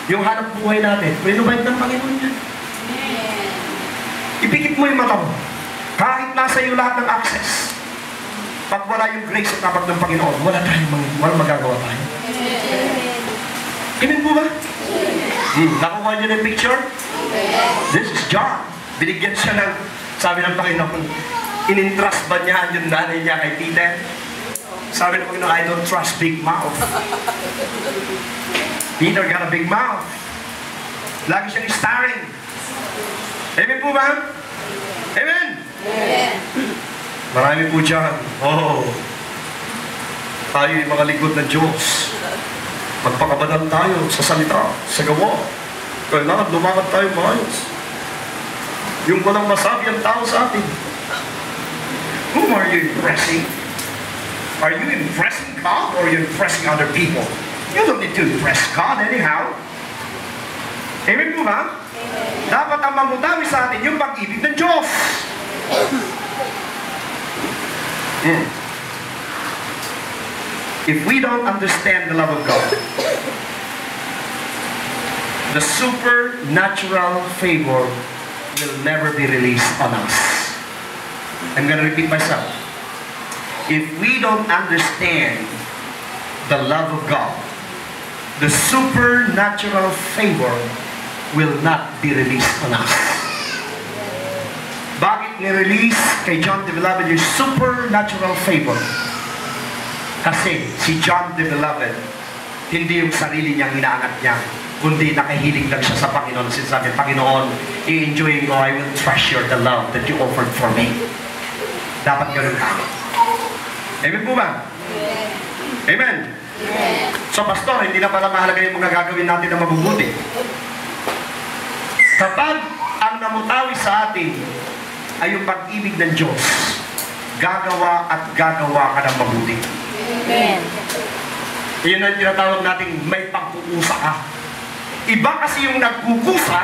Yung hanap buhay natin, renovate ng Panginoon yan. Ipikit mo yung mata mo. Kahit nasa iyo lahat ng access, pag wala yung grace at tapat ng Panginoon, wala magagawa tayo. Amen po ba? Nakuha niyo na yung picture? This is John. Binigyan siya ng, sabi ng Panginoon, in-entrust ba niya yung nanay niya kay Peter? Sabi ng Panginoon, I don't trust big mouth. Peter got a big mouth. Lagi siyang starring. Amen po ba? Amen? Amen. Marami po dyan. Tayo yung mga lingkod ng Diyos. Magpakabanal tayo sa salita, sa gawa. Kailangan lumakad tayo maayos. Yung walang masabi ang tao sa atin. Whom are you impressing? Are you impressing God or are you impressing other people? You don't need to impress God anyhow. Amen po ba? Dapat ang mamutawi sa atin yung pag-ibig ng Diyos. If we don't understand the love of God, the supernatural favor will never be released on us. I'm going to repeat myself. If we don't understand the love of God, the supernatural favor will not be released on us. Bakit ni-release kay John the Beloved yung supernatural favor? Kasi si John the Beloved, hindi yung sarili niyang inaangat niya, kundi nakahiling lang siya sa Panginoon. Sinasabi, Panginoon, i-enjoy mo, I will treasure the love that you offered for me. Dapat ganun tayo. Amen po ba? Amen? So, pastor, hindi na pala mahalaga yung mga gagawin natin na mabubuti. Kapag ang namutawi sa atin ay yung pag-ibig ng Diyos, gagawa at gagawa ka ng mabuti. Amen. Iyon ang tinatawag nating may pagkukusa ka. Iba kasi yung nagkukusa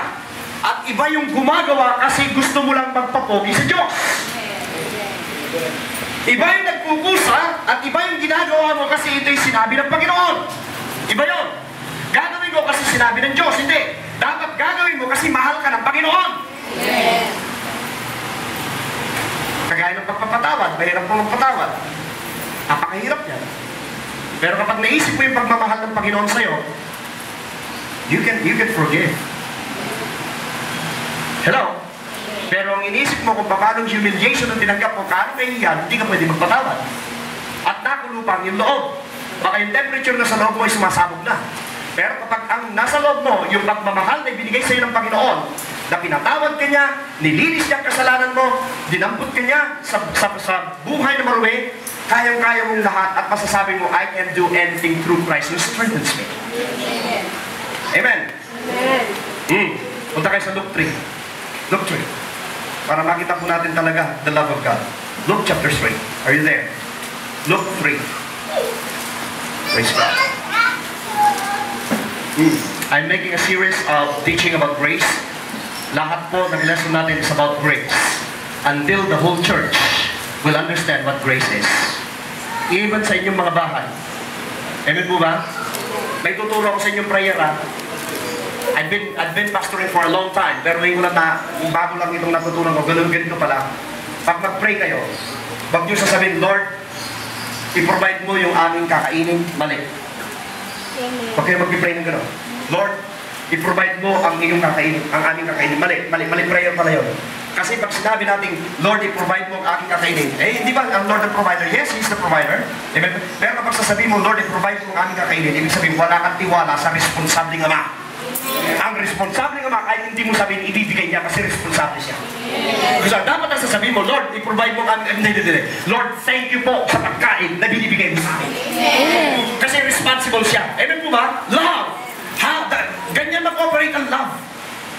at iba yung gumagawa kasi gusto mo lang magpapogi sa Diyos. Iba yung nagkukusa at iba yung ginagawa mo kasi ito yung sinabi ng Panginoon. Iba yun. Gagawin mo kasi sinabi ng Diyos. Hindi. Dapat gagawin mo kasi mahal ka ng Panginoon. Amen. Kagaya ng pagpapatawad, mahirap po magpatawad. Napakahirap yan. Pero kapag naisip mo yung pagmamahal ng Panginoon sa'yo, you can forgive. Hello? Pero ang inisip mo kung paano humiliation ang tinanggap mo, kaano kahihiyan, hindi ka pwede magpatawad. At nakulupang yung loob. Baka yung temperature na sa loob mo ay sumasabog na. Pero kapag ang nasa loob mo, yung pagmamahal na ibinigay sa'yo ng Panginoon, na pinatawad ka niya, nilinis niya ang kasalanan mo, dinampot ka niya sa buhay na maruwi, kayang-kaya mong lahat at masasabi mo, I can do anything through Christ who strengthens me. Amen? Amen. Punta kayo sa Luke 3. Luke 3. Para makita po natin talaga the love of God. Luke chapter 3. Are you there? Luke 3. Praise God. I'm making a series of teaching about grace. Lahat po ng lesson natin is about grace. Until the whole church will understand what grace is. Even sa inyong mga bahay. Amen po ba? May tuturo ako sa inyong prayer ha. I've been pastoring for a long time, pero ngayon na bago lang itong natutunan ko, ganito pala. Pag mag-pray kayo, wag niyo sasabihin, Lord, i-provide mo yung aming kakainin, mali. Huwag kayo mag-pray ng gano'n. Lord, i-provide mo ang iyong kakainin, ang aming kakainin, mali prayer pala yun. Kasi pag sinabi natin, Lord, i-provide mo ang aking kakainin, eh, di ba ang Lord ang provider? Yes, He's the provider. Amen? Pero kapag sasabihin mo, Lord, i-provide mo ang aming kakainin, ibig sabihin, wala kang tiwala sa responsabling Ama. Ang responsabling Ama, kahit hindi mo sabihin, ibibigay niya kasi responsable siya. Kasi dapat ang sasabihin mo, Lord, i-provide mo ang aming Lord, thank you po sa pagkain na binibigay mo sa akin. Kasi responsible siya. Amen po ba? Love. Ganyan mag-operate ang love.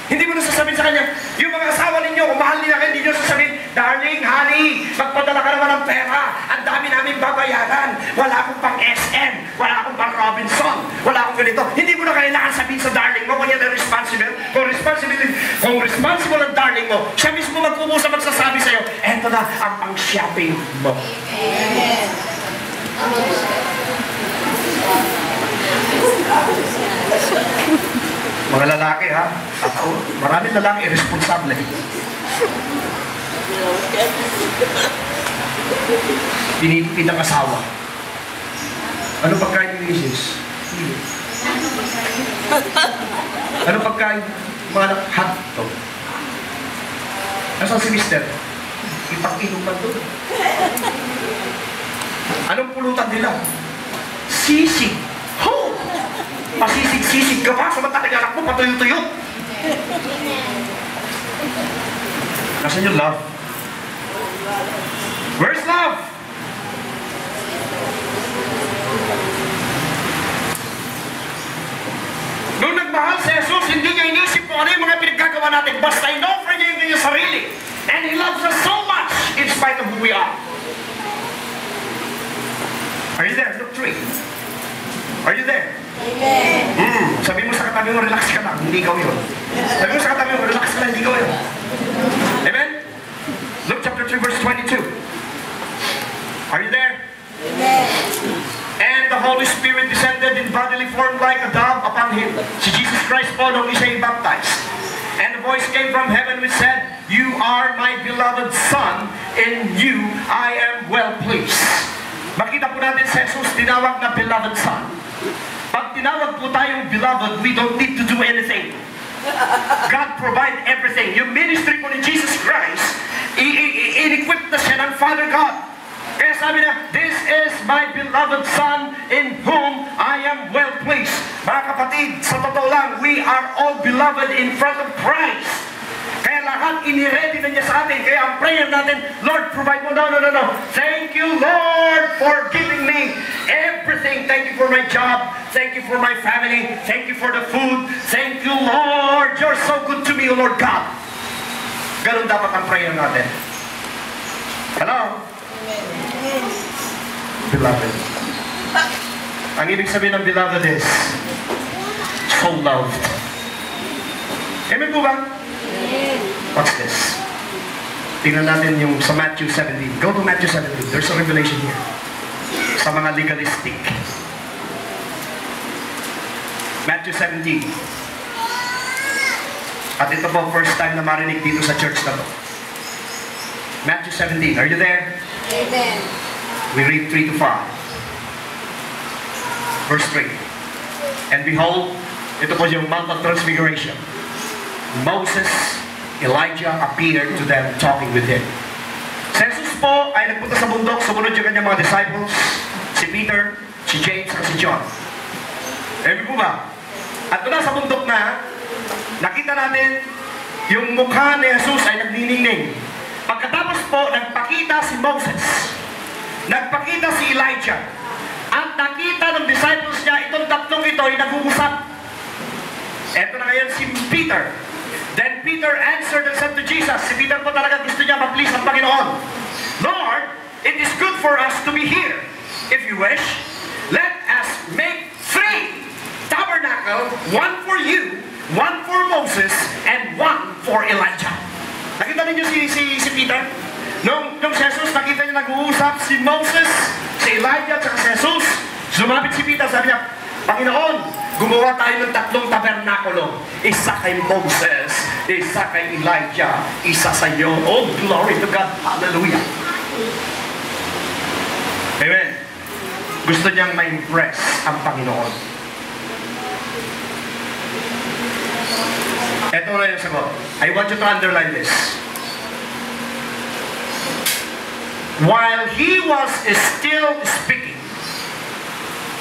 Hindi mo na sasabihin sa kanya, yung mga asawa ninyo, kung mahal nila kayo, hindi nyo sasabihin, darling, honey, magpadala ka naman ng pera, ang dami namin babayaran, wala akong pang SM, wala akong pang Robinson, wala akong ganito. Hindi mo na kailangan sabihin sa darling mo, kung yan ang responsible. Kung responsible ang darling mo, siya mismo magkukusa magsasabi sa'yo, eto na ang pang-shopping mo. Amen. Mga lalaki, ha? Ako, maraming lalaki irresponsable. Pinipid ang asawa. Ano pagkain ni Jesus? Ano pagkain? Mga hotdog. Nasaan si Mister? Ipag-inom man doon. Anong pulutan nila? Sisig. Ho! Pasisig-sisig ka pa, samantalang anak mo, patuyo-tuyo. Nasaan yung love? Where's love? Nung nagmahal si Jesus, hindi niya inisip kung ano yung mga pinaggagawa natin. Basta in-offer niya yung kanyang sarili. And He loves us so much in spite of who we are. Are you there? Look 3. Are you there? Amen. Sabi mo sa katabi mo, relax ka lang, hindi ikaw yun. Sabi mo sa katabi mo, relax ka lang, hindi ikaw yun. Amen? Luke chapter 3 verse 22. Are you there? Amen. And the Holy Spirit descended in bodily form like a dove upon him. Si Jesus Christ po nung siya baptized. And the voice came from heaven which said, "You are my beloved Son, in you I am well pleased." Makita po natin si Jesus tinawag na beloved Son. Pag tinawag po tayong beloved, we don't need to do anything. God provide everything. Yung ministry po ni Jesus Christ, in-equip na siya ng Father God. Kaya sabi na, "This is my beloved Son in whom I am well pleased." Mga kapatid, sa totoo lang, we are all beloved in front of Christ. Kaya lahat iniready na niya sa atin. Kaya ang prayer natin, "Lord, provide mo." No. Thank you, Lord, for giving me everything. Thank you for my job. Thank you for my family. Thank you for the food. Thank you, Lord. You're so good to me, O Lord God. Ganun dapat ang prayer natin. Hello? Beloved. Ang ibig sabihin ng beloved is so loved. Amen po ba? What's this? Tingnan natin yung sa Matthew 17. Go to Matthew 17. There's a revelation here. Sa mga legalistic. Matthew 17. At ito po, first time na marinig dito sa church na to. Matthew 17. Are you there? Amen. We read 3 to 5. Verse 3. And behold, ito po yung Mount of Transfiguration. Moses, Elijah appeared to them talking with him. Si Jesus po ay nagpunta sa bundok, sumunod yung kanyang mga disciples, si Peter, si James, at si John. Amen po ba? At doon sa bundok na, nakita natin yung mukha ni Jesus ay nagniningning. Pagkatapos po, nagpakita si Moses, nagpakita si Elijah, at nakita ng disciples niya, itong tatlong ito ay nag-uusap. Eto na ngayon si Peter. Then Peter answered and said to Jesus, si Peter po talaga gusto niya ma-please ang Panginoon. "Lord, it is good for us to be here. If you wish, let us make 3 tabernacle, one for you, one for Moses, and one for Elijah." Nakita ninyo si Peter? Nung si Jesus, nakita niya nag-uusap si Moses, si Elijah, at si Jesus, sumabit si Peter, sabi niya, "Panginoon, gumawa tayo ng 3 tabernakulo. Isa kay Moses, isa kay Elijah, isa sa iyo." Oh, glory to God. Hallelujah. Amen. Gusto niyang ma-impress ang Panginoon. Ito na yung sagot. I want you to underline this. While he was still speaking,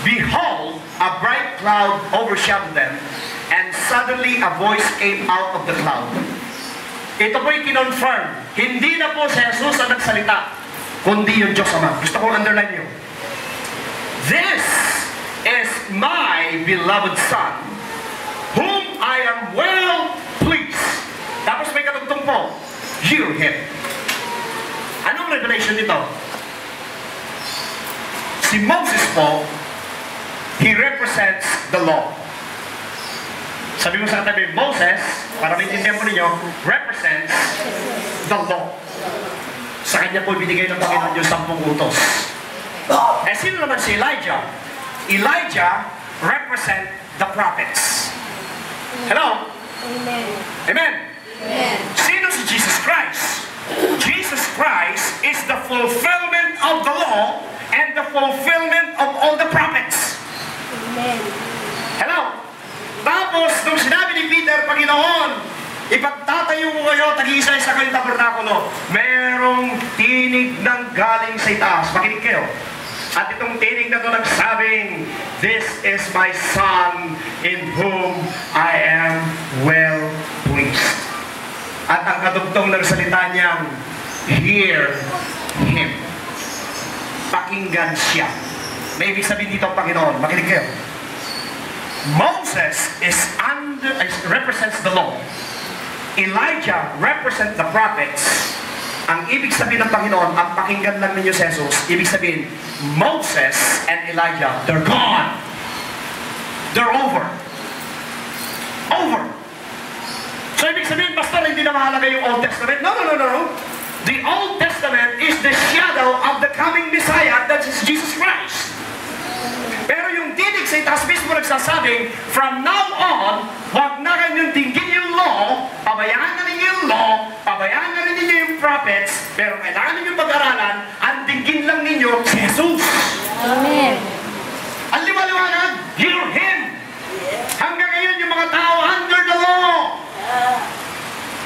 behold, a bright cloud overshadowed them, and suddenly a voice came out of the cloud. Ito po'y kinonfirm. Hindi na po si Jesus ang nagsalita, kundi yung Diyos Ama. Gusto kong underline nyo. "This is my beloved Son, whom I am well pleased." Tapos may katugtong po, "Hear Him." Anong revelation nito? Si Moses po, he represents the law. Sabi mo sa katabi, Moses, para maintindihan po ninyo, represents the law. Sa kanya po binigay ng Panginoon yung 10 utos. Eh sino naman si Elijah? Elijah represent the prophets. Hello? Amen. Amen? Amen. Sino si Jesus Christ? Jesus Christ is the fulfillment of the law and the fulfillment of all the prophets. Amen. Hello? Tapos, nung sinabi ni Peter, Panginoon, ipagtatayo mo kayo, tag-iisa sa kayong tabernakulo, merong tinig ng galing sa itaas. Makinig kayo. At itong tinig na ito nagsabing, "This is my Son, in whom I am well pleased." At ang kadugtong ng salita niyang, "Hear Him." Pakinggan siya. May ibig sabihin dito ang Panginoon. Makinig kayo. Moses represents the law. Elijah represents the prophets. Ang ibig sabihin ng Panginoon, ang pakinggan lang ninyo si Jesus, ibig sabihin, Moses and Elijah, they're gone. They're over. Over. So ibig sabihin, Pastor, hindi na mahalaga yung Old Testament. No. The Old Testament is the shadow of the coming Messiah, that is Jesus Christ. Pero yung tinig sa itaas mismo nagsasabing, from now on, huwag na kanyang dinggin yung law, pabayaan na ninyo yung law, pabayaan na rin ninyo yung prophets, pero kailangan ninyo pag-aralan, ang dinggin lang ninyo, Jesus. Amen. Ang liwanag, hear Him. Hanggang ngayon yung mga tao under the law.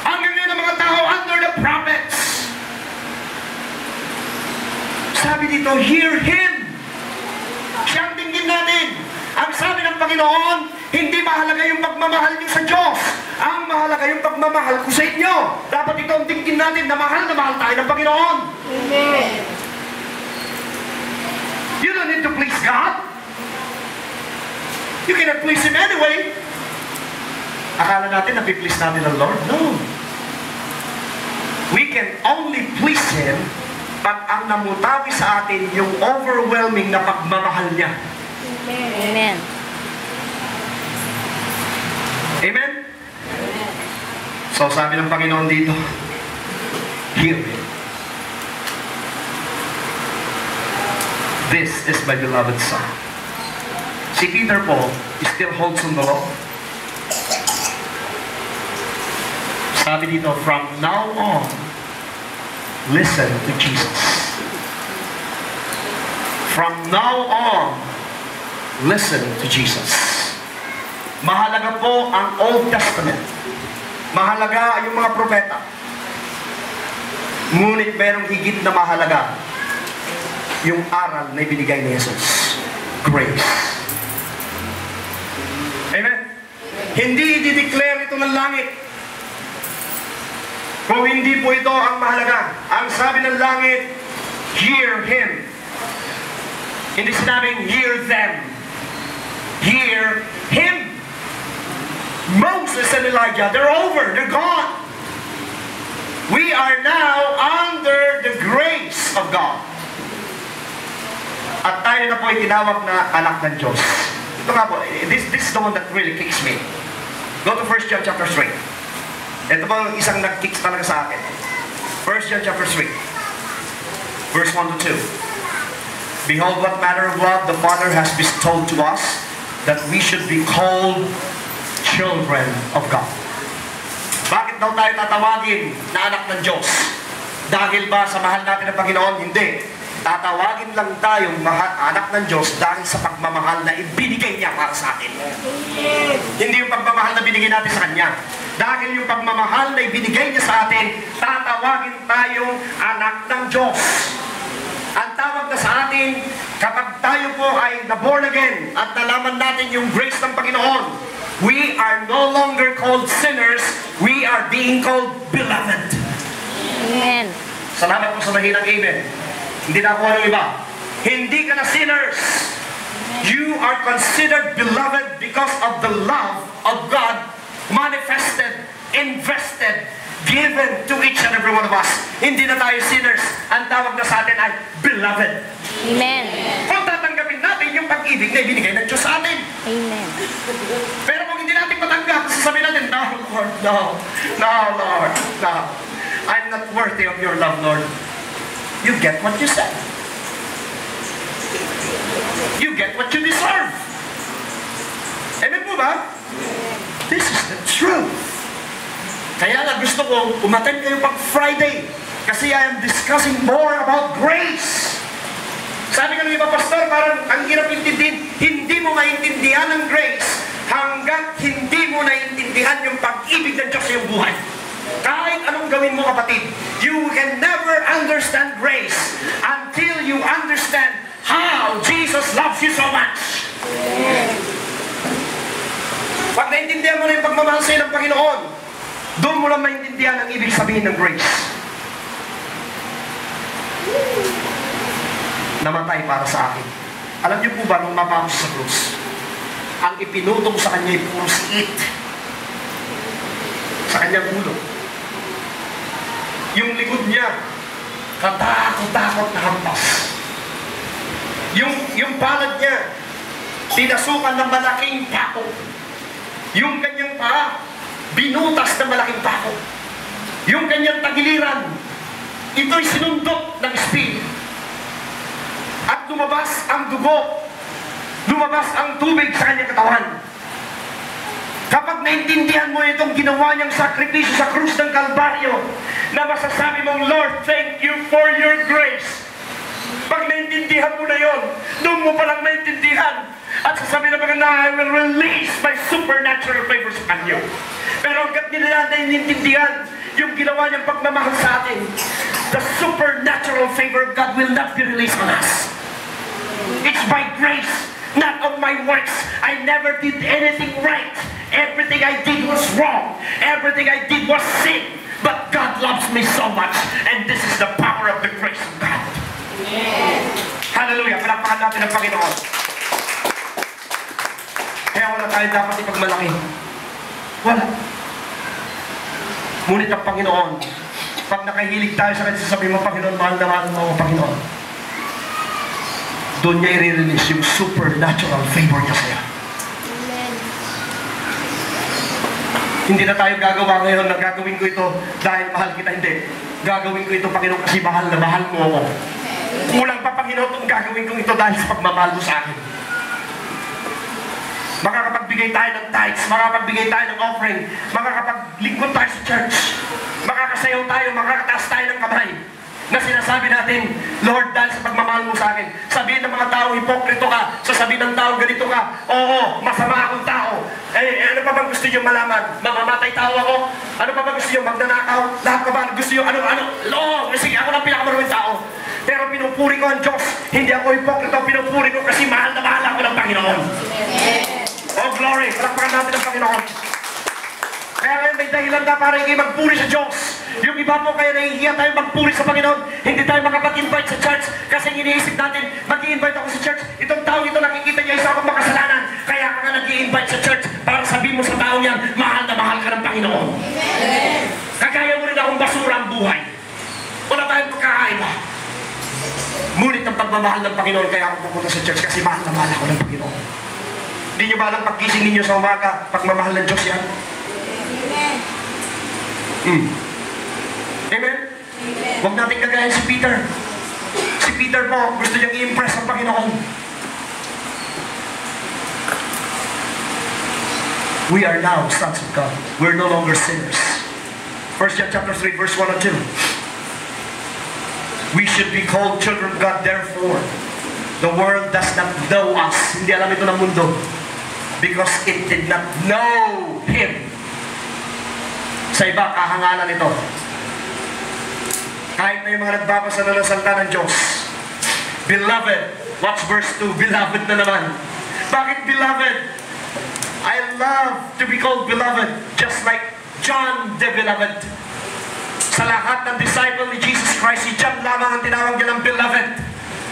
Hanggang ngayon ang mga tao under the prophets. Sabi dito, hear Him. Siyang dinggin natin. Ang sabi ng Panginoon, hindi mahalaga yung pagmamahal niyo sa Diyos. Ang mahalaga yung pagmamahal ko sa inyo. Dapat ito ang dinggin natin na mahal tayo ng Panginoon. Amen. You don't need to please God. You cannot please Him anyway. Akala natin na please natin ang Lord? No. We can only please Him pag ang namutawi sa atin yung overwhelming na pagmamahal niya. Amen. Amen? So sabi ng Panginoon dito, hear me. This is my beloved Son. Si Peter po, still holds on the law. Sabi dito, from now on, listen to Jesus. From now on, listen to Jesus. Mahalaga po ang Old Testament. Mahalaga yung mga propeta. Ngunit merong higit na mahalaga yung aral na ibinigay ni Jesus. Grace. Amen? Hindi i-declare ito ng langit. Kung hindi po ito ang mahalaga. Ang sabi ng langit, hear Him. Hindi sinabing, hear them. Hear Him. Moses and Elijah, they're over. They're gone. We are now under the grace of God. At tayo na po ay tinawag na anak ng Diyos. Ito nga po, this is the one that really kicks me. Go to 1 John chapter 3. Ito po isang nag-kicks talaga sa akin. 1 John chapter 3. Verse 1 to 2. Behold, what manner of love the Father has bestowed to us, that we should be called children of God. Bakit daw tayo tatawagin na anak ng Diyos? Dahil ba sa mahal natin ng Panginoon? Hindi. Tatawagin lang tayong anak ng Diyos dahil sa pagmamahal na ibinigay niya para sa atin. Hindi yung pagmamahal na binigay natin sa Kanya. Dahil yung pagmamahal na ibinigay niya sa atin, tatawagin tayong anak ng Diyos. Ang tawag na sa atin, kapag tayo po ay na-born again at nalaman natin yung grace ng Panginoon, we are no longer called sinners, we are being called beloved. Amen. Salamat po sa mahinang amen. Hindi na ako ano iba. Hindi ka na sinners. You are considered beloved because of the love of God manifested, invested, given to each and every one of us. Hindi na tayo sinners. Ang tawag na sa atin ay beloved. Amen. Kung tatanggapin natin yung pag-ibig na ibinigay ng Diyos sa atin. Amen. Pero kung hindi natin matanggap, sasabihin natin, no, Lord, no. No, Lord, no. I'm not worthy of your love, Lord. You get what you said. You get what you deserve. Amen po ba? This is the truth. Kaya nga gusto ko, umattend kayo pag Friday. Kasi I am discussing more about grace. Sabi ng iba, pastor, parang ang hirap intindihin. Hindi mo maintindihan ang grace hanggang hindi mo naintindihan yung pag-ibig ng Diyos sa iyong buhay. Kahit anong gawin mo, kapatid, you can never understand grace until you understand how Jesus loves you so much. Pag naintindihan mo na yung pagmamahal sa iyo ng Panginoon, doon mo lang maintindihan ang ibig sabihin ng grace. Namatay para sa akin. Alam niyo po ba, nung mapapos sa krus, ang ipinutong sa kanya ay puro siit sa kanyang ulo. Yung likod niya, katakot-takot na hampas. Yung palad niya, tinasukan ng malaking pako. Yung kanyang paa, binutas ng malaking pako. Yung kanyang tagiliran, ito'y sinundot ng espiritu. At lumabas ang dugo, lumabas ang tubig sa kanyang katawan. Kapag naintindihan mo itong ginawa niyang sakripisyo sa krus ng Kalbaryo, na masasabi mong, Lord, thank you for your grace. Pag naintindihan mo na yon, doon mo palang naintindihan. At sasabi na mga I will release my supernatural favors upon you. Pero hanggat nila naiintindihan yung ginawa niyang pagmamahal sa atin, the supernatural favor of God will not be released on us. It's by grace, not of my works. I never did anything right. Everything I did was wrong. Everything I did was sin. But God loves me so much. And this is the power of the grace of God. Yes. Hallelujah. Palakpakan natin ang Panginoon. Kaya wala tayo dapat ipagmalaki. Wala. Ngunit ang Panginoon, pag nakahilig tayo sa kanya, sasabihin mo, Panginoon, mahal na mahal mo, Panginoon. Doon niya i-release yung supernatural favor niya sa'yo. Amen. Hindi na tayo gagawa ngayon na gagawin ko ito dahil mahal kita. Hindi. Gagawin ko ito, Panginoon, kasi mahal na mahal mo ako. Kulang pa, Panginoon, itong gagawin ko ito dahil sa pagmamahal mo sa akin. Makakapagbigay tayo ng tithes, makakapagbigay tayo ng offering, makakapaglingkod tayo sa church, makakasayaw tayo, makakataas tayo ng kamay, na sinasabi natin, Lord, dahil sa pagmamahal mo sa akin. Sabihin ng mga tao, hipokrito ka. Sasabihin ng tao, ganito ka. Oo, masama akong tao. Ano pa bang gusto nyo malaman? Mamamatay tao ako? Ano pa bang gusto nyo? Magnanakaw? Lahat pa ba? Gusto nyo? Ano? Sige, ako lang pinakamaraming tao. Pero pinupuri ko ang Diyos. Hindi ako hipokrito, pinupuri ko kasi mahal na mahal ako ng Panginoon. Oh, glory! Palakpakan natin ang Panginoon. Kaya ngayon may dahilan na para kayo magpuri sa Diyos. Yung iba po kaya nahihiya tayo magpuri sa Panginoon. Hindi tayo makapag-invite sa church kasi iniisip natin, mag-i-invite ako sa church. Itong tao ito nakikita niya isa akong makasalanan. Kaya ka nga nag-i-invite sa church para sabihin mo sa tao yan, mahal na mahal ka ng Panginoon. Amen. Kagaya mo rin akong basura ang buhay. Wala tayong pagkakaiba. Ngunit ang pagmamahal ng Panginoon, kaya ako pupunta sa church kasi mahal na mahal ako ng Panginoon. Hindi nyo ba lang pagkising ninyo sa umaga, pagmamahal ng Diyos yan? Amen. Amen? Huwag natin kagayan si Peter. Si Peter po, gusto niyang i-impress ang Panginoon. We are now sons of God. We're no longer sinners. 1 John chapter 3, verse 1 and 2. We should be called children of God, therefore. The world does not know us. Hindi alam ito ng mundo. Because it did not know Him. Sa iba, kahangalan ito. Kahit na yung mga nagbabasa na ng salita ng Diyos. Beloved, watch verse 2, beloved na naman. Bakit beloved? I love to be called beloved, just like John the beloved. Sa lahat ng disciple ni Jesus Christ, si John lamang ang tinawag niya ng beloved.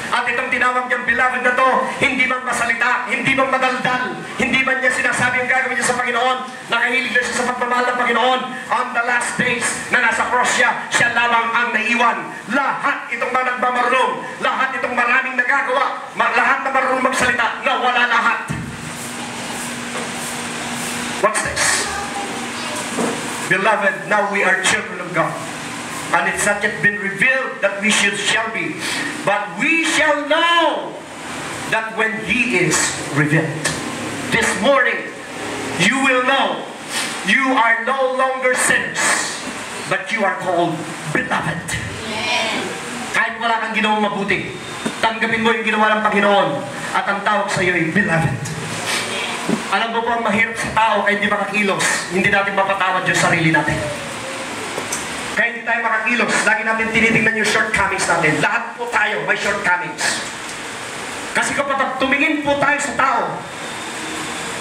At itong tinawag niyang beloved na to, hindi man masalita, hindi man madaldal, hindi man niya sinasabi ang gagawin niya sa Panginoon, nakahilig na siya sa pagmamahal ng Panginoon. On the last days na nasa cross siya, siya lamang ang naiwan. Lahat itong mga nagmamarunong, lahat itong maraming nagagawa, lahat na marunong magsalita, nawala lahat. What's this? Beloved, now we are children of God. And it's not yet been revealed that we shall be. But we shall know that when He is revealed. This morning, you will know You are no longer sinners, but you are called beloved. Kahit wala kang ginawang mabuti, tanggapin mo yung ginawa ng Panginoon at ang tawag sa iyo ay beloved. Alam mo po ang mahirap sa tao ay hindi makakilos, hindi natin mapatawad yung sarili natin. Kaya hindi tayo makakilos, lagi natin tinitingnan yung shortcomings natin. Lahat po tayo may shortcomings. Kasi kapag tumingin po tayo sa tao,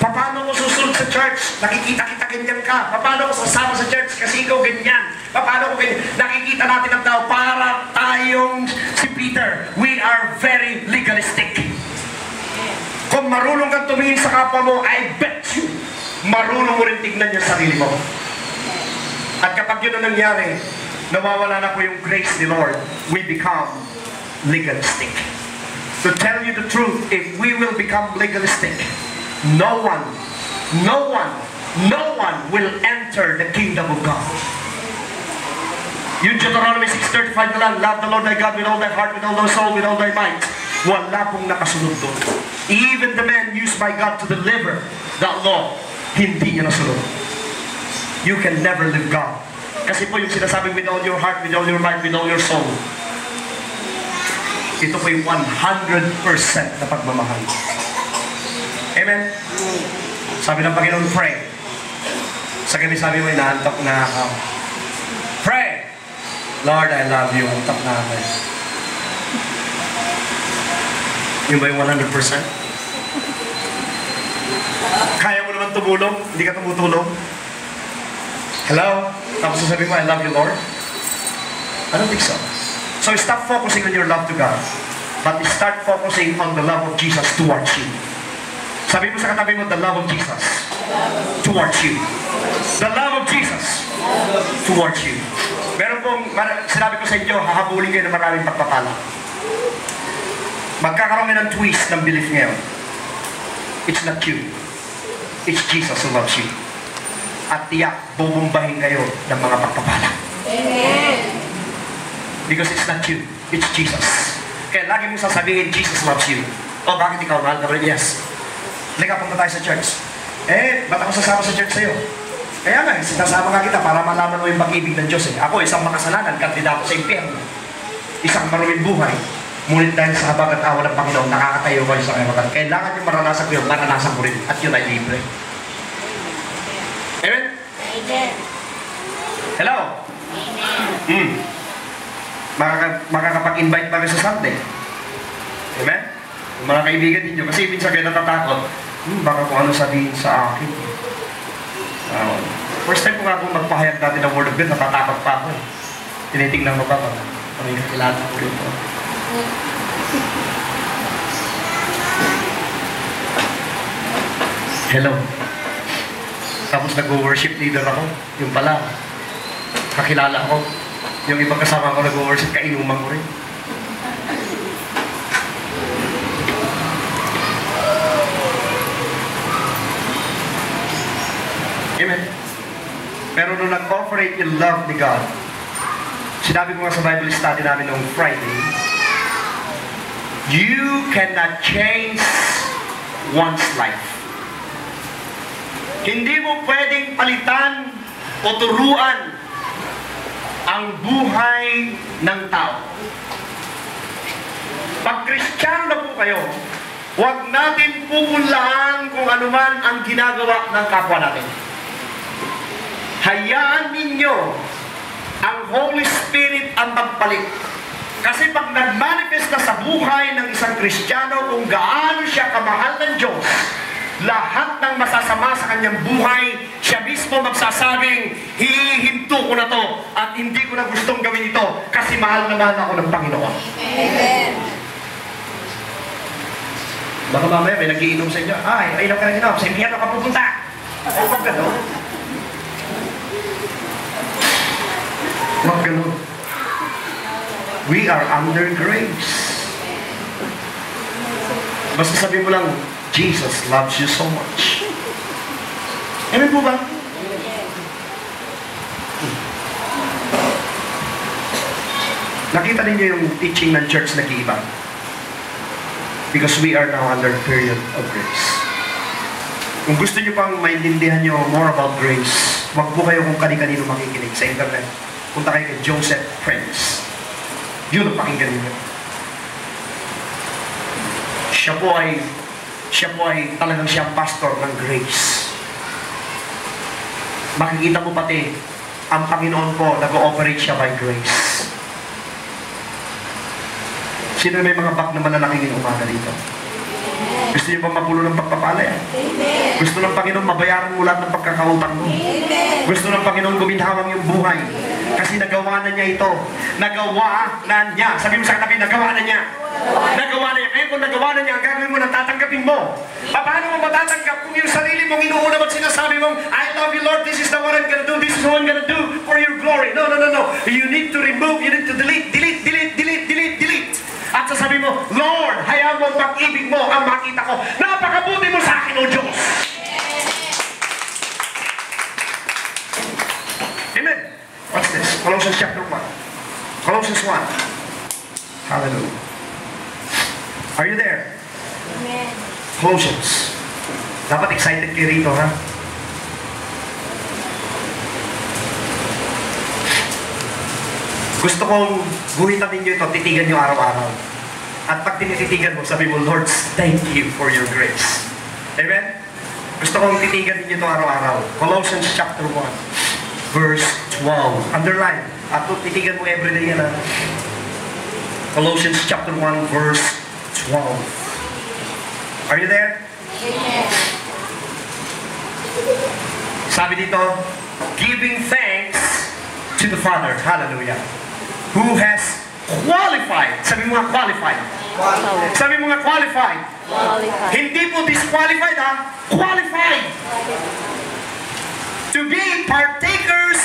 paano mo susunod sa church? Nakikita-kita ganyan ka. Paano ko sasama sa church? Kasi ikaw ganyan. Paano ko ganyan? Nakikita natin ang tao para tayong si Peter. We are very legalistic. Kung marunong kang tumingin sa kapwa mo, I bet you, marunong mo rin tignan yung sarili mo. At kapag yun ang nangyari, nawawala na po yung grace ni Lord, we become legalistic. To tell you the truth, if we will become legalistic, no one will enter the kingdom of God. Yung Deuteronomy 6:35 na lang, love the Lord thy God with all thy heart, with all thy soul, with all thy might. Wala pong nakasunod doon. Even the man used by God to deliver that law, hindi niya nasunod. You can never live God. Kasi po yung sinasabing with all your heart, with all your might, with all your soul, ito po yung 100% na pagmamahal. Amen? Sabi ng Panginoon, pray. Sa gabi sabi mo, inaantok na ako. Pray! Lord, I love you. Antok na ako. Yung ba yung 100%? Kaya mo naman tumulong? Hindi ka tumutulong? Hello? Tapos sasabihin mo, I love you, Lord? I don't think so. So stop focusing on your love to God, but start focusing on the love of Jesus towards you. Sabi mo sa katabi mo, the love of Jesus towards you. The love of Jesus towards you. Meron pong, sinabi ko sa inyo, hahabulin kayo ng maraming pagpapala. Magkakaroon ng twist ng belief ngayon. It's not you. It's Jesus who loves you. At tiyak, bubumbahin kayo ng mga pagpapala. Amen. Because it's not you. It's Jesus. Kaya lagi mong sasabihin, Jesus loves you. O, bakit ikaw mahal ka rin? Yes. Halika, punta tayo sa church. Ba't ako sasama sa church sa'yo? Kaya nga, sinasama nga kita para malaman mo yung pag-ibig ng Diyos. Ako, isang makasalanan, kandidato sa impyerno. Isang maruming buhay. Ngunit dahil sa habag at awa ng Panginoon, nakakatayo kayo sa kayamatan. Kailangan yung maranasan ko yun, maranasan ko rin. At yun ay libre. Amen? Amen. Hello? Amen. Makakapag-invite pa rin sa Sunday. Amen? Yung mga kaibigan ninyo, kasi minsan kayo natatakot, baka kung ano sabihin sa akin. First time ko nga kung magpahayag natin ng Word of God, natatakot pa ako. Tinitingnan ko pa ba? Ano yung kakilala ko rin. Hello. Tapos nag-worship leader ako. Yung pala, kakilala ako. Yung ibang kasama ko nag-worship, kainuman ko rin. Amen. Pero nung nag-operate yung love ni God, sinabi ko nga sa Bible study namin noong Friday, you cannot change one's life. Hindi mo pwedeng palitan o turuan ang buhay ng tao. Pag Kristiyano na po kayo, huwag natin pupunlahan kung anuman ang ginagawa ng kapwa natin. Hayaan ninyo ang Holy Spirit ang magpalit. Kasi pag nag-manifest na sa buhay ng isang Kristiyano kung gaano siya kamahal ng Diyos, lahat ng masasama sa kanyang buhay, siya mismo magsasabing, hihinto ko na to at hindi ko na gustong gawin ito kasi mahal na mahal ako ng Panginoon. Amen. Baka mamaya may nagiinom sa inyo, ay, inom ka na inom, sa impyerno ka pupunta. Ay, wag gano'n. Wag gano'n. We are under grace. Basta sabi mo lang, Jesus loves you so much. Amen po ba? Nakita ninyo yung teaching ng church nag-iiba. Because we are now under a period of grace. Kung gusto nyo pang maintindihan nyo more about grace, Huwag po kayo kung kani-kanino makikinig sa internet. Punta kayo kay Joseph Prince. Yun ang pakinggan niyo. Siya po ay talagang siyang pastor ng grace. Makikita mo pati, ang Panginoon po, nag-ooperate siya by grace. Sino may mga bak na malalaki ngayong umaga dito? Gusto niyo bang mapulo ng pagpapala yan? Amen. Gusto ng Panginoon mabayaran mo lahat ng pagkakautang mo? Amen. Gusto ng Panginoon guminhawang yung buhay? Kasi nagawa na niya ito. Nagawa na niya. Sabi mo sa katabi, nagawa na niya. Nagawa na niya. Kaya kung nagawa na niya, ang gagawin mo na tatanggapin mo. Paano mo matatanggap kung yung sarili mong inuuna at sinasabi mong, I love you Lord, this is the what I'm gonna do, this is what I'm gonna do for your glory. No. You need to remove, you need to delete. At sasabi mo, Lord, hayaan mo ang pag-ibig mo ang makita ko. Napakabuti mo sa akin, O Diyos. Amen. What's this? Colossians chapter 1. Colossians 1. Hallelujah. Are you there? Amen. Colossians. Dapat excited kayo rito, ha? Gusto kong guhitan ninyo ito, titigan nyo araw-araw. At pag tinititigan mo, sabi mo, Lord, thank you for your grace. Amen? Gusto kong titigan ninyo ito araw-araw. Colossians chapter 1, verse 12. Underline. At titigan mo everyday yan, ha? Colossians chapter 1, verse 12. Are you there? Amen. Sabi dito, giving thanks to the Father. Hallelujah. Who has qualified. Sabi mo nga qualified. Sabi mo nga qualified. Qualified. Hindi po disqualified, ha? Qualified. To be partakers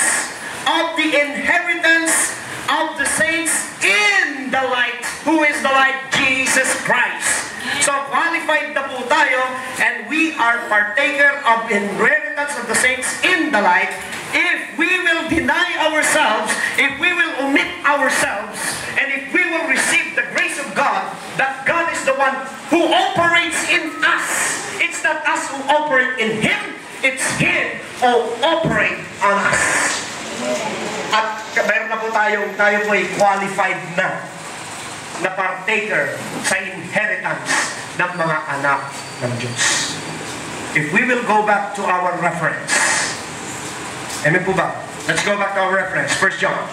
of the inheritance of the saints in the light. Who is the light? Jesus Christ. So qualified na po tayo, and we are partaker of inheritance of the saints in the light. If we will deny ourselves, if we will omit ourselves, and if we will receive the grace of God, that God is the one who operates in us. It's not us who operate in Him, it's Him who operate on us. At mayroon na po tayo po ay qualified na partaker sa inheritance ng mga anak ng Diyos. If we will go back to our reference, amen po ba? Let's go back to our reference, 1 John.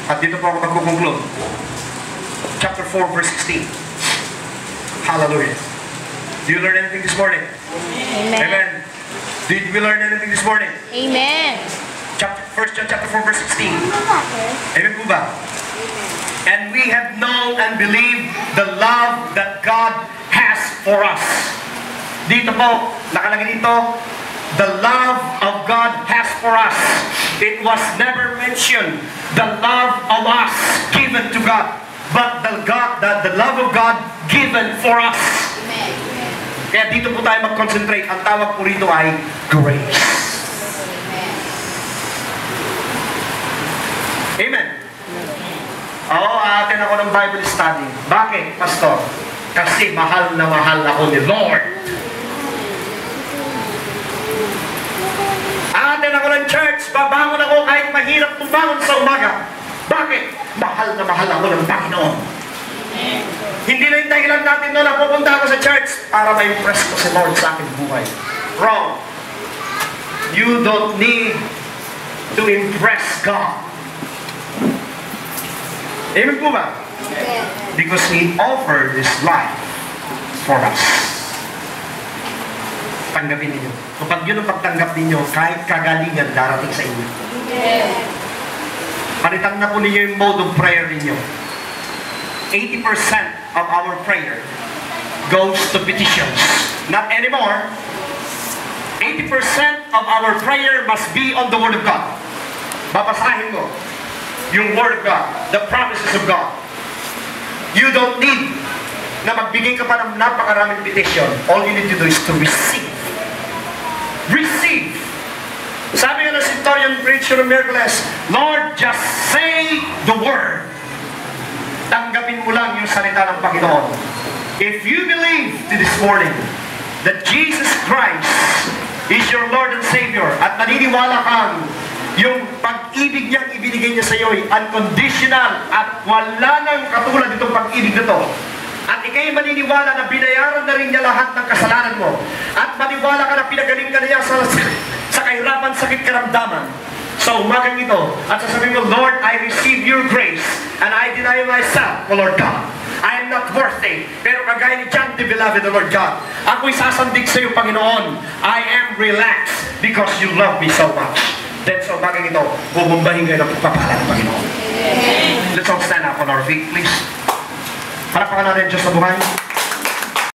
At dito po ako magkukonklud. Chapter 4, verse 16. Hallelujah. Do you learn anything this morning? Amen. Amen. Did we learn anything this morning? Amen. 1 John chapter 4, verse 16. Amen po ba? And we have known and believed the love that God has for us. Dito po, nakalagay dito, the love of God has for us. It was never mentioned, the love of us given to God, but the love of God given for us. Amen. Kaya dito po tayo mag-concentrate. Ang tawag po rito ay grace. Amen. Oo, aatin ako ng Bible study. Bakit, Pastor? Kasi mahal na mahal ako ni Lord. Aatin ako ng church. Babangon ako kahit mahirap tumangon sa umaga. Bakit? Mahal na mahal ako ng Panginoon. Hindi na yung dahilan natin noon na pupunta ako sa church para ma-impress ko si Lord sa aking buhay. Wrong. You don't need to impress God. Amen po ba? Because He offered His life for us. Tanggapin ninyo. Kapag yun ang pagtanggap ninyo, kahit kagalingan darating sa inyo. Palitan na po ninyo yung mode of prayer ninyo. 80% of our prayer goes to petitions. Not anymore. 80% of our prayer must be on the Word of God. Babasahin mo yung Word of God, the promises of God. You don't need na magbigay ka pa ng napakaraming petition. All you need to do is to receive. Receive. Sabi nga ng Centurion preacher of Miracles, Lord, just say the word. Tanggapin mo lang yung salita ng Panginoon. If you believe to this morning that Jesus Christ is your Lord and Savior at naniniwala kang yung pag-ibig niyang ibinigay niya sa iyo ay unconditional at wala nang katulad itong pag-ibig na to. At ikay maniniwala na binayaran na rin niya lahat ng kasalanan mo. At maniwala ka na pinagaling ka na niya sa kahirapan, sakit, karamdaman. Sa umagang ito, at sasabihin mo, Lord, I receive your grace and I deny myself, O Lord God. I am not worthy. Pero kagaya ni John the Beloved, O Lord God, ako'y sasandig sa iyo, Panginoon. I am relaxed because you love me so much. Then sa umagang ito, bubumbahin kayo ng pagpapahala ng Panginoon. Let's all stand up on our feet, please. Parapakan natin Diyos sa buhay.